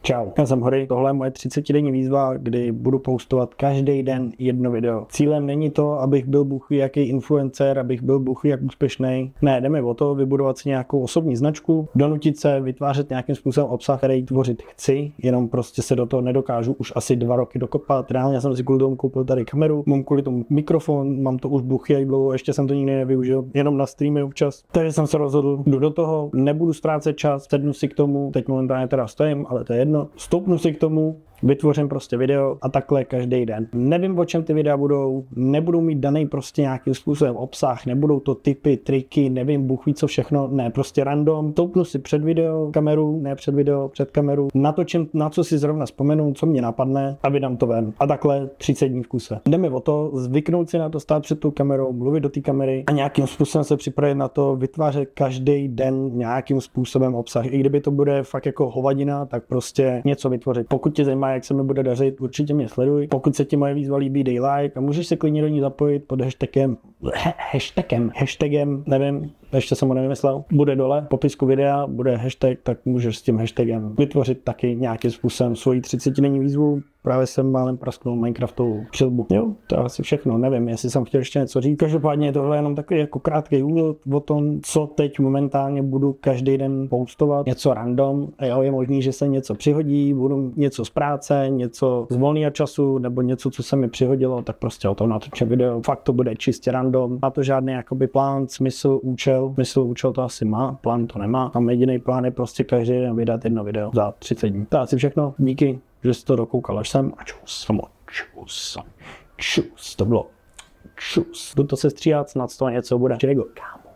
Čau, já jsem Hory, tohle je moje 30denní výzva, kdy budu postovat každý den jedno video. Cílem není to, abych byl bůhví jaký influencer, abych byl bůhví jak úspěšný. Ne, jde mi o to vybudovat si nějakou osobní značku, donutit se vytvářet nějakým způsobem obsah, který tvořit chci, jenom prostě se do toho nedokážu už asi 2 roky dokopat. Reálně jsem si kvůli tomu koupil tady kameru, mám kvůli tomu mikrofon, mám to už bůhví jak dlouho, ještě jsem to nikdy nevyužil, jenom na streamy občas. Takže jsem se rozhodl, jdu do toho, nebudu ztrácet čas, sednu si k tomu, teď momentálně teda stojím, ale to je jedno. Stoupnu si k tomu, vytvořím prostě video a takhle každý den. Nevím, o čem ty videa budou, nebudou mít daný prostě nějakým způsobem obsah, nebudou to tipy, triky, nevím, bůh ví co všechno, ne, prostě random. Stoupnu si před video kameru, ne před video, před kameru, natočím, na co si zrovna vzpomenu, co mě napadne a vydám to ven. A takhle 30 dní v kuse. Jde mi o to, zvyknout si na to stát před tou kamerou, mluvit do té kamery a nějakým způsobem se připravit na to, vytvářet každý den nějakým způsobem obsah. I kdyby to bude fakt jako hovadina, tak prostě něco vytvořit. Pokud tě zajímá, jak se mi bude dařit, určitě mě sleduj. Pokud se ti moje výzva líbí, dej like a můžeš se klidně do ní zapojit pod hashtagem, nevím, ještě jsem ho nevymyslel, bude dole v popisku videa, bude hashtag, tak můžeš s tím hashtagem vytvořit taky nějakým způsobem svoji 30denní výzvu. Právě jsem málem prasknul Minecraftovou přilbu. Jo, to je asi všechno, nevím, jestli jsem chtěl ještě něco říct. Každopádně tohle je jenom takový jako krátký úvod o tom, co teď momentálně budu každý den postovat. Něco random, a jo, je možný, že se něco přihodí, budu něco z práce, něco z volného času, nebo něco, co se mi přihodilo, tak prostě o tom natočím video. Fakt to bude čistě random. Má to žádný jakoby plán, smysl, účel. Smysl, účel to asi má, plán to nemá. Tam jediný plán je prostě každý den vydat jedno video za 30 dní. To je asi všechno. Díky, že jsi to dokoukal až sem a čus, to bylo čus. Jdu to se stříhat, snad z toho něco bude. Čego, kámo.